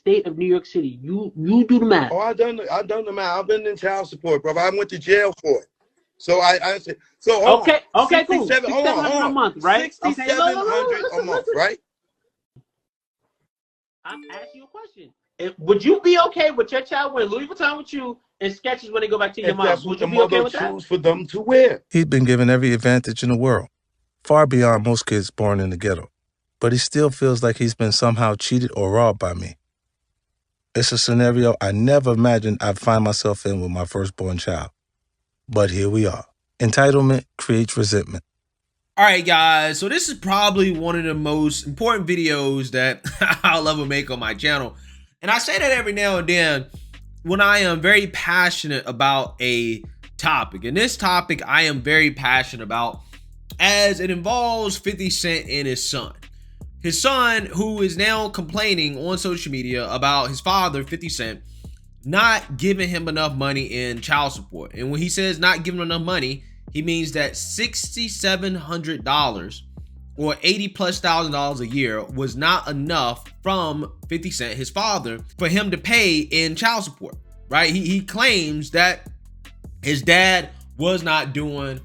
state of New York City. You do the math. Oh, I done the math. I've been in child support, brother. I went to jail for it. So I said, so hold Okay, on. okay, cool. 67, hold on, 600 a month, right? Okay, 6,700 a month, right? I'm asking you a question. Would you be okay with your child wearing Louis Vuitton with you and sketches when they go back to your If mom? that's what Would the you be okay mother with that? choose for them to wear. He'd been given every advantage in the world, far beyond most kids born in the ghetto. But he still feels like he's been somehow cheated or robbed by me. It's a scenario I never imagined I'd find myself in with my firstborn child. But here we are. Entitlement creates resentment. All right, guys, so this is probably one of the most important videos that I'll ever make on my channel. And I say that every now and then when I am very passionate about a topic. And this topic I am very passionate about as it involves 50 Cent and his son. His son, who is now complaining on social media about his father, 50 Cent, not giving him enough money in child support. And when he says not giving enough money, he means that $6,700 or $80,000+ a year was not enough from 50 Cent, his father, for him to pay in child support, right? He claims that his dad was not doing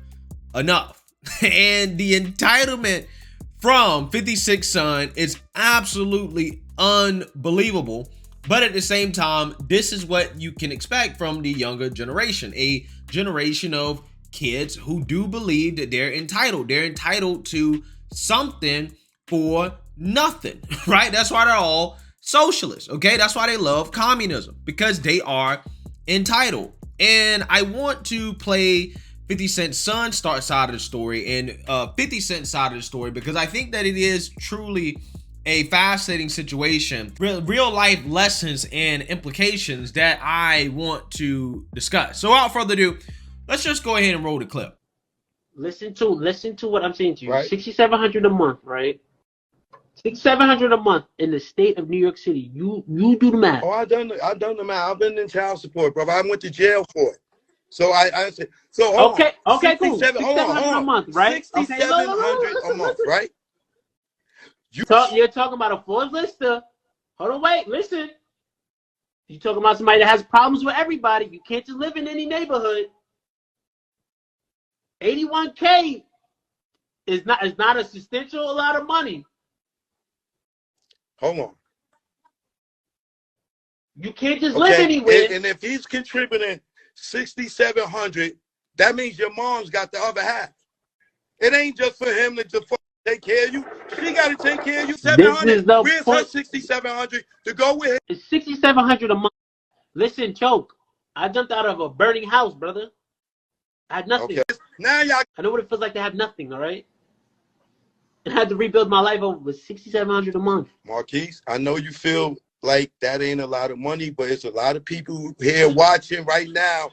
enough. And the entitlement from 50 Cent's son is absolutely unbelievable. But at the same time, this is what you can expect from the younger generation, a generation of kids who do believe that they're entitled. They're entitled to something for nothing, right? That's why they're all socialists, okay? That's why they love communism, because they are entitled. And I want to play 50 Cent's son side of the story and 50 Cent's side of the story, because I think that it is truly a fascinating situation, real life lessons and implications that I want to discuss. So without further ado, let's just go ahead and roll the clip. Listen to what I'm saying to you. Right. $6,700 a month, right? $6,700 a month in the state of New York City. You do the math. Oh, I done the math. I've been in child support, brother. I went to jail for it. So I said, so hold Okay, on. okay, cool. 6,700 a month, right? 6,700 a month, right? You're talking about a Forbes lister. Hold on, wait, listen. You're talking about somebody that has problems with everybody. You can't just live in any neighborhood. 81K is not a substantial lot of money. Hold on. You can't just live anywhere. And if he's contributing 6,700, that means your mom's got the other half. It ain't just for him to just take care of you. She got to take care of you. 700. Where's her 6,700 to go with him? It's 6,700 a month. Listen, Choke. I jumped out of a burning house, brother. I had nothing. Okay. Now y'all. I know what it feels like to have nothing. All right. And I had to rebuild my life over with 6,700 a month. Marquise, I know you feel like that ain't a lot of money, but it's a lot of people here watching right now.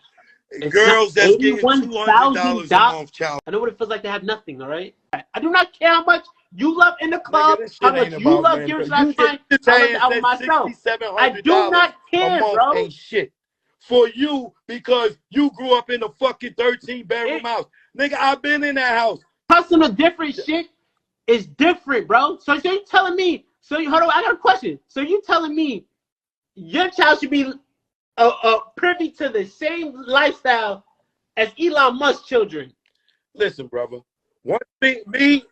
Girls that's getting $200 a month, child. I know what it feels like to have nothing, all right? I do not care how much you love in the club, how much you love Giving Shots Fine. I love out myself. I do not care, bro. Ain't shit for you because you grew up in a fucking 13-bedroom house. Nigga, I've been in that house. Personal different shit is different, bro. So you telling me, hold on, I got a question. So you telling me your child should be privy to the same lifestyle as Elon Musk's children? Listen, brother. One thing, me.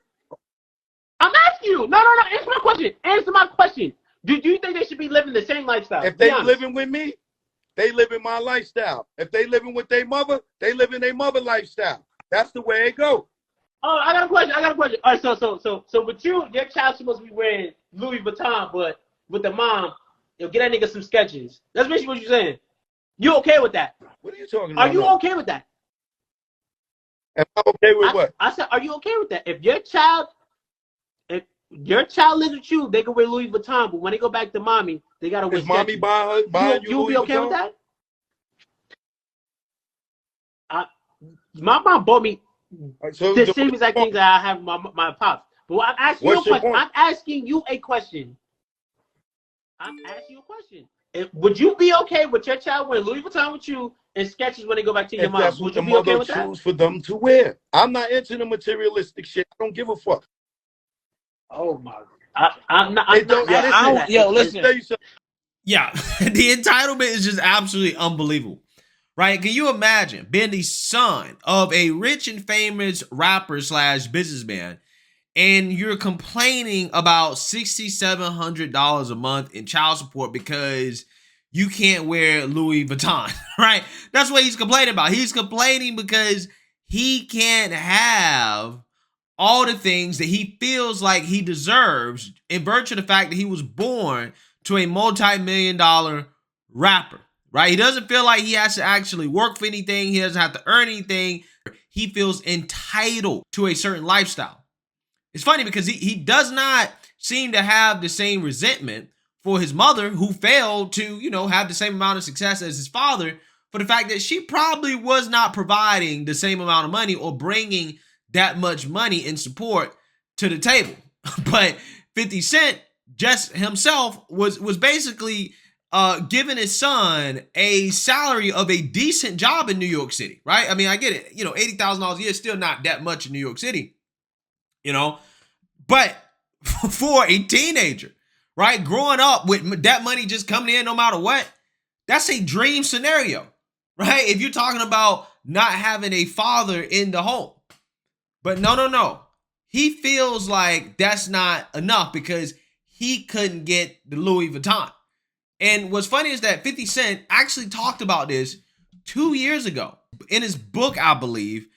I'm asking you. No. Answer my question. Answer my question. Do you think they should be living the same lifestyle? If they living with me, they live in my lifestyle. If they living with their mother, they live in their mother lifestyle. That's the way it goes. Oh, I got a question. All right, so with you, your child's supposed to be wearing Louis Vuitton, but with the mom, get that nigga some sketches. That's basically what you're saying. You okay with that? What are you talking about? Are you okay with that? Am I okay with what? I said, are you okay with that? If your child lives with you, they can wear Louis Vuitton, but when they go back to mommy, they gotta wear sketches. Is mommy buying you You'll be okay Vuitton? with that? My mom bought me the same exact things that I have my pops. But I'm asking you a question. I'm asking you a question. Would you be okay with your child wearing Louis Vuitton with you and sketches when they go back to your mom? That's what the mother choose for them to wear. I'm not into the materialistic shit. I don't give a fuck. Oh my! I'm not. Listen. Yeah, the entitlement is just absolutely unbelievable, right? Can you imagine being the son of a rich and famous rapper slash businessman, and you're complaining about $6,700 a month in child support because you can't wear Louis Vuitton, right? That's what he's complaining about. He's complaining because he can't have all the things that he feels like he deserves in virtue of the fact that he was born to a multi-million-dollar rapper, right? He doesn't feel like he has to actually work for anything. He doesn't have to earn anything. He feels entitled to a certain lifestyle. It's funny because he does not seem to have the same resentment for his mother, who failed to, have the same amount of success as his father, for the fact that she probably was not providing the same amount of money or bringing that much money in support to the table. But 50 Cent just himself was basically giving his son a salary of a decent job in New York City, right? I mean, I get it. $80,000 a year is still not that much in New York City, but for a teenager, right, growing up with that money just coming in no matter what, that's a dream scenario, right? If you're talking about not having a father in the home. But no. He feels like that's not enough because he couldn't get the Louis Vuitton. And what's funny is that 50 Cent actually talked about this 2 years ago in his book, I believe.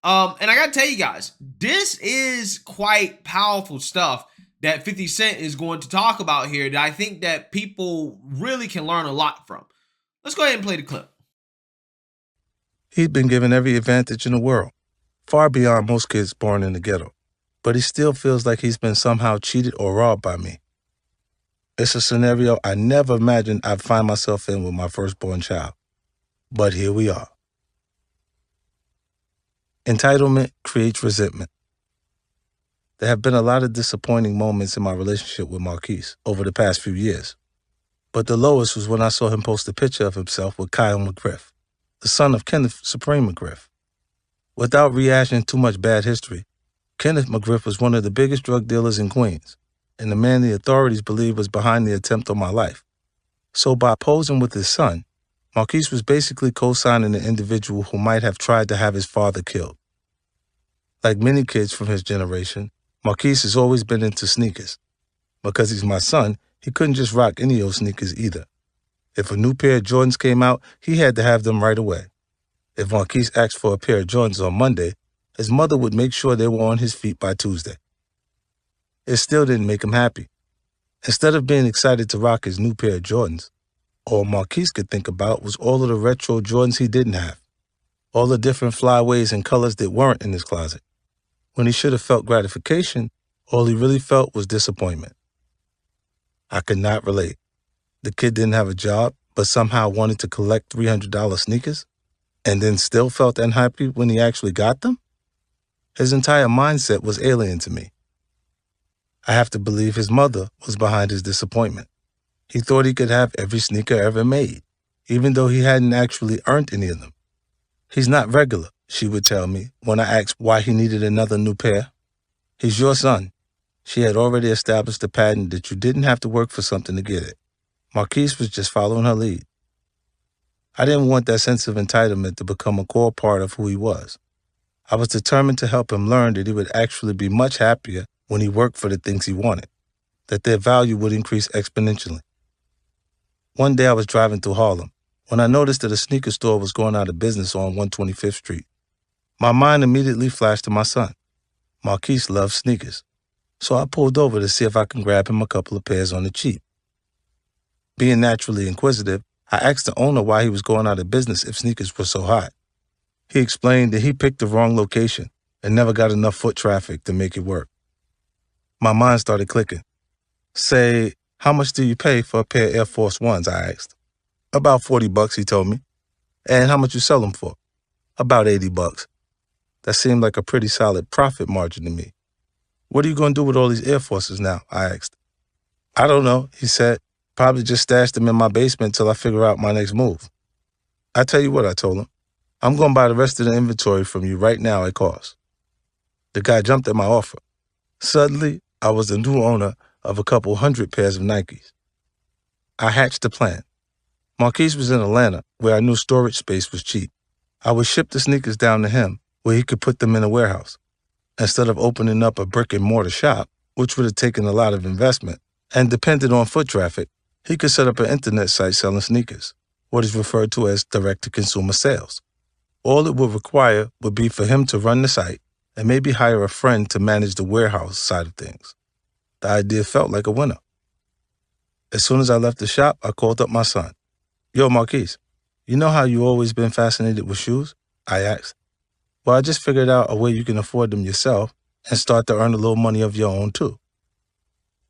And I got to tell you guys, this is quite powerful stuff that 50 Cent is going to talk about here that I think that people really can learn a lot from. Let's go ahead and play the clip. He'd been given every advantage in the world, far beyond most kids born in the ghetto, but he still feels like he's been somehow cheated or robbed by me. It's a scenario I never imagined I'd find myself in with my firstborn child. But here we are. Entitlement creates resentment. There have been a lot of disappointing moments in my relationship with Marquise over the past few years. But the lowest was when I saw him post a picture of himself with Kyle McGriff, the son of Kenneth Supreme McGriff. Without rehashing too much bad history, Kenneth McGriff was one of the biggest drug dealers in Queens, and the man the authorities believe was behind the attempt on my life. So by posing with his son, Marquise was basically co-signing an individual who might have tried to have his father killed. Like many kids from his generation, Marquise has always been into sneakers. Because he's my son, he couldn't just rock any old sneakers either. If a new pair of Jordans came out, he had to have them right away. If Marquise asked for a pair of Jordans on Monday, his mother would make sure they were on his feet by Tuesday. It still didn't make him happy. Instead of being excited to rock his new pair of Jordans, all Marquise could think about was all of the retro Jordans he didn't have, all the different flyaways and colors that weren't in his closet. When he should have felt gratification, all he really felt was disappointment. I could not relate. The kid didn't have a job, but somehow wanted to collect $300 sneakers, and then still felt unhappy when he actually got them? His entire mindset was alien to me. I have to believe his mother was behind his disappointment. He thought he could have every sneaker ever made, even though he hadn't actually earned any of them. He's not regular, she would tell me when I asked why he needed another new pair. He's your son. She had already established a pattern that you didn't have to work for something to get it. Marquise was just following her lead. I didn't want that sense of entitlement to become a core part of who he was. I was determined to help him learn that he would actually be much happier when he worked for the things he wanted, that their value would increase exponentially. One day I was driving through Harlem when I noticed that a sneaker store was going out of business on 125th Street. My mind immediately flashed to my son. Marquise loves sneakers, so I pulled over to see if I can grab him a couple of pairs on the cheap. Being naturally inquisitive, I asked the owner why he was going out of business if sneakers were so hot. He explained that he picked the wrong location and never got enough foot traffic to make it work. My mind started clicking. Say, how much do you pay for a pair of Air Force Ones, I asked. About $40, he told me. And how much you sell them for? About $80. That seemed like a pretty solid profit margin to me. What are you going to do with all these Air Forces now? I asked. I don't know, he said. Probably just stash them in my basement till I figure out my next move. I tell you what, I told him. I'm going to buy the rest of the inventory from you right now at cost. The guy jumped at my offer. Suddenly, I was the new owner of a couple hundred pairs of Nikes. I hatched a plan. Marquise was in Atlanta, where I knew storage space was cheap. I would ship the sneakers down to him, where he could put them in a warehouse. Instead of opening up a brick-and-mortar shop, which would have taken a lot of investment and depended on foot traffic, he could set up an internet site selling sneakers, what is referred to as direct-to-consumer sales. All it would require would be for him to run the site and maybe hire a friend to manage the warehouse side of things. The idea felt like a winner. As soon as I left the shop, I called up my son. Yo, Marquise, you know how you always been fascinated with shoes? I asked. Well, I just figured out a way you can afford them yourself and start to earn a little money of your own, too.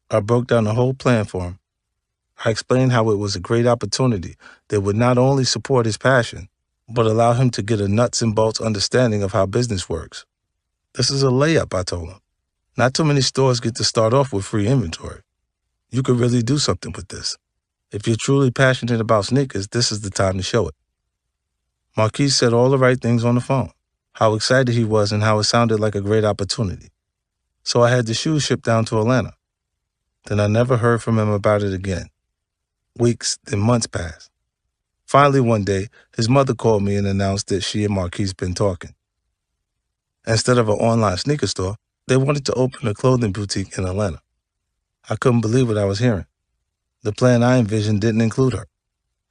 I broke down the whole plan for him. I explained how it was a great opportunity that would not only support his passion, but allow him to get a nuts and bolts understanding of how business works. This is a layup, I told him. Not too many stores get to start off with free inventory. You could really do something with this. If you're truly passionate about sneakers, this is the time to show it. Marquise said all the right things on the phone, how excited he was and how it sounded like a great opportunity. So I had the shoes shipped down to Atlanta. Then I never heard from him about it again. Weeks, then months passed. Finally, one day, his mother called me and announced that she and Marquise been talking. Instead of an online sneaker store, they wanted to open a clothing boutique in Atlanta. I couldn't believe what I was hearing. The plan I envisioned didn't include her.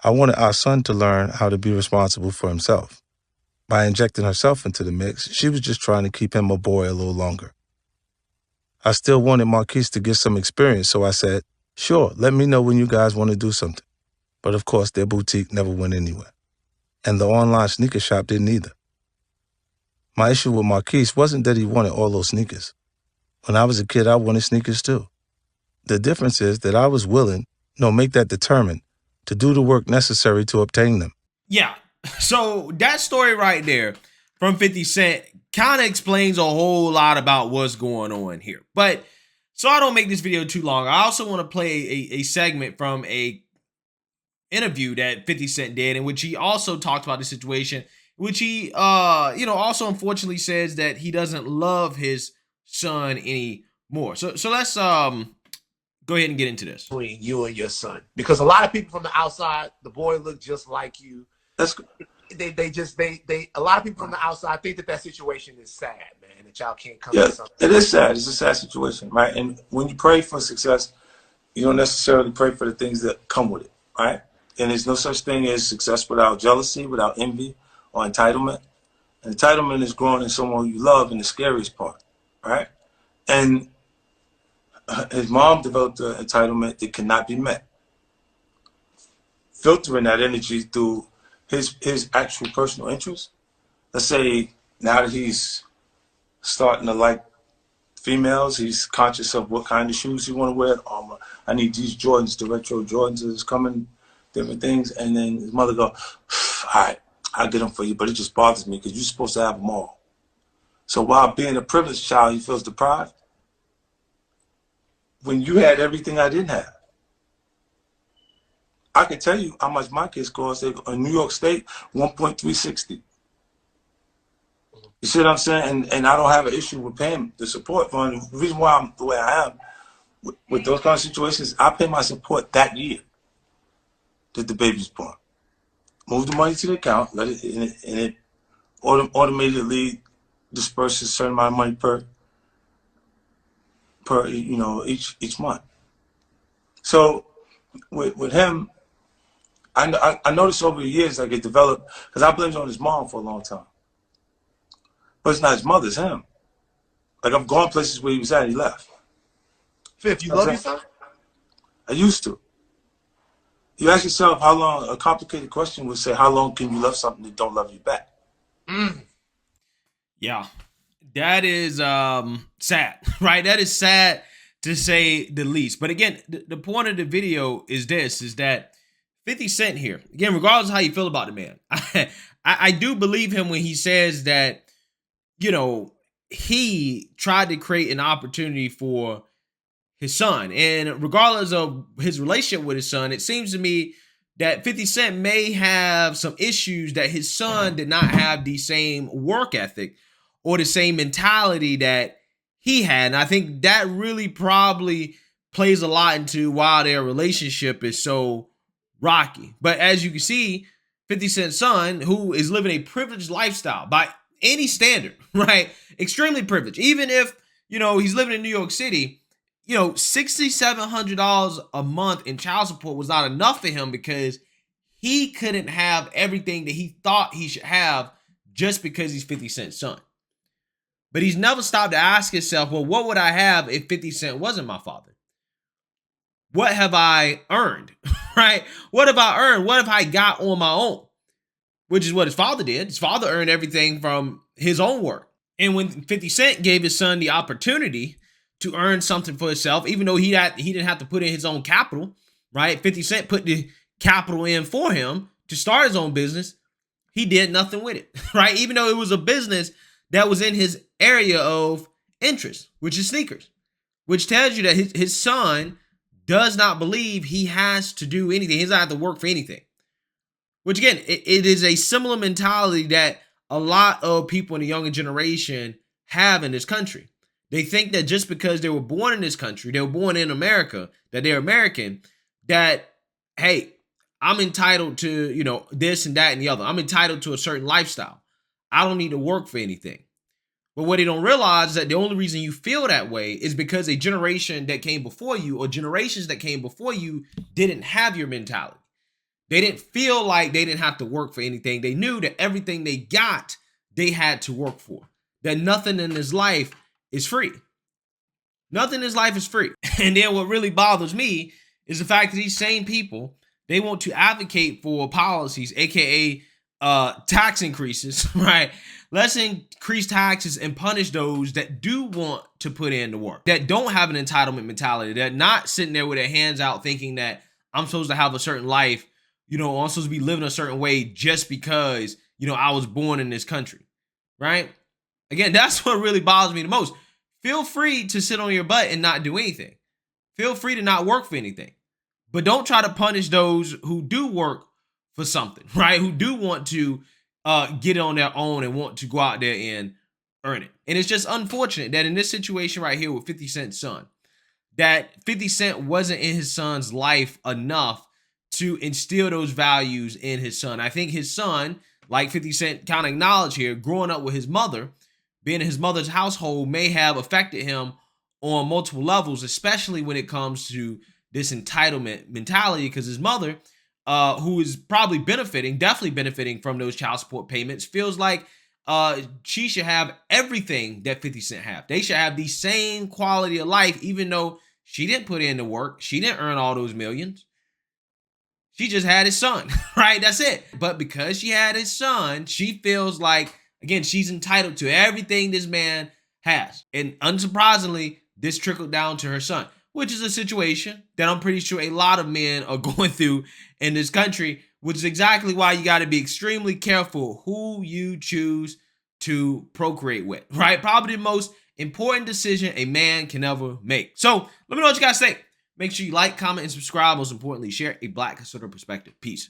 I wanted our son to learn how to be responsible for himself. By injecting herself into the mix, she was just trying to keep him a boy a little longer. I still wanted Marquise to get some experience, so I said, sure, let me know when you guys want to do something. But of course, their boutique never went anywhere. And the online sneaker shop didn't either. My issue with Marquise wasn't that he wanted all those sneakers. When I was a kid, I wanted sneakers too. The difference is that I was willing, make that determined, to do the work necessary to obtain them. Yeah, so that story right there from 50 Cent kind of explains a whole lot about what's going on here. But so I don't make this video too long, I also want to play a segment from a interview that 50 Cent did, in which he also talked about the situation, which he, also unfortunately says that he doesn't love his son anymore. So let's go ahead and get into this. Between you and your son, because a lot of people from the outside, the boy looked just like you. That's a lot of people from the outside think that situation is sad, man. That y'all can't come. Yeah, to something. It is sad. It's a sad situation, right? And when you pray for success, you don't necessarily pray for the things that come with it, right? And there's no such thing as success without jealousy, without envy, or entitlement. And entitlement is growing in someone you love, in the scariest part, right? And his mom developed an entitlement that cannot be met. Filtering that energy through his actual personal interests. Let's say now that he's starting to like females, he's conscious of what kind of shoes he want to wear. I need these Jordans, the retro Jordans is coming, different things. And then his mother go, all right, I'll get them for you, but it just bothers me because you're supposed to have them all. So while being a privileged child, he feels deprived. When you had everything I didn't have. I can tell you how much my kids cost. In New York State, $1.360. You see what I'm saying? And I don't have an issue with paying the support fund. The reason why I'm the way I am with those kind of situations, I pay my support that year that the baby's born. Move the money to the account, let it, and it automatically disperses a certain amount of money per each month. So with him, I noticed over the years like it developed, because I blamed it on his mom for a long time. But it's not his mother, it's him. Like I've gone places where he was at and he left. Fifth, you love your son? I used to. You ask yourself how long, a complicated question would say, how long can you love something that don't love you back? Yeah, that is sad, right? That is sad to say the least. But again, the point of the video is that 50 Cent here, again, regardless of how you feel about the man, I do believe him when he says that, he tried to create an opportunity for his son. And regardless of his relationship with his son, it seems to me that 50 Cent may have some issues that his son did not have the same work ethic or the same mentality that he had. And I think that really probably plays a lot into why their relationship is so rocky. But as you can see, 50 Cent's son, who is living a privileged lifestyle by any standard, right? Extremely privileged. Even if, he's living in New York City, $6,700 a month in child support was not enough for him because he couldn't have everything that he thought he should have just because he's 50 Cent's son. But he's never stopped to ask himself, well, what would I have if 50 Cent wasn't my father? What have I earned, right? What have I earned? What have I got on my own? Which is what his father did. His father earned everything from his own work. And when 50 Cent gave his son the opportunity to earn something for himself, even though he didn't have to put in his own capital, right? 50 Cent put the capital in for him to start his own business. He did nothing with it, right? Even though it was a business that was in his area of interest, which is sneakers, which tells you that his son does not believe he has to do anything. He doesn't have to work for anything. Which again, it is a similar mentality that a lot of people in the younger generation have in this country. They think that just because they were born in this country, they were born in America, that they're American, that, hey, I'm entitled to, this and that and the other. I'm entitled to a certain lifestyle. I don't need to work for anything. But what they don't realize is that the only reason you feel that way is because a generation that came before you or generations that came before you didn't have your mentality. They didn't feel like they didn't have to work for anything. They knew that everything they got, they had to work for. That nothing in this life is free. Nothing in this life is free. And then what really bothers me is the fact that these same people, they want to advocate for policies, aka tax increases, right? Let's increase taxes and punish those that do want to put in the work, that don't have an entitlement mentality, that not sitting there with their hands out thinking that I'm supposed to have a certain life, I'm supposed to be living a certain way just because, I was born in this country, right? Again, that's what really bothers me the most. Feel free to sit on your butt and not do anything. Feel free to not work for anything. But don't try to punish those who do work for something, right? Who do want to get it on their own and want to go out there and earn it. And it's just unfortunate that in this situation right here with 50 Cent's son, that 50 Cent wasn't in his son's life enough to instill those values in his son. I think his son, like 50 Cent kind of acknowledged here, growing up with his mother, being in his mother's household may have affected him on multiple levels, especially when it comes to this entitlement mentality, because his mother, who is probably definitely benefiting from those child support payments, feels like she should have everything that 50 Cent have. They should have the same quality of life, even though she didn't put in the work. She didn't earn all those millions. She just had his son, right? That's it. But because she had his son, she feels like, again, she's entitled to everything this man has. And unsurprisingly, this trickled down to her son, which is a situation that I'm pretty sure a lot of men are going through in this country, which is exactly why you got to be extremely careful who you choose to procreate with, right? Probably the most important decision a man can ever make. So let me know what you guys think. Make sure you like, comment, and subscribe. Most importantly, share a Black conservative perspective. Peace.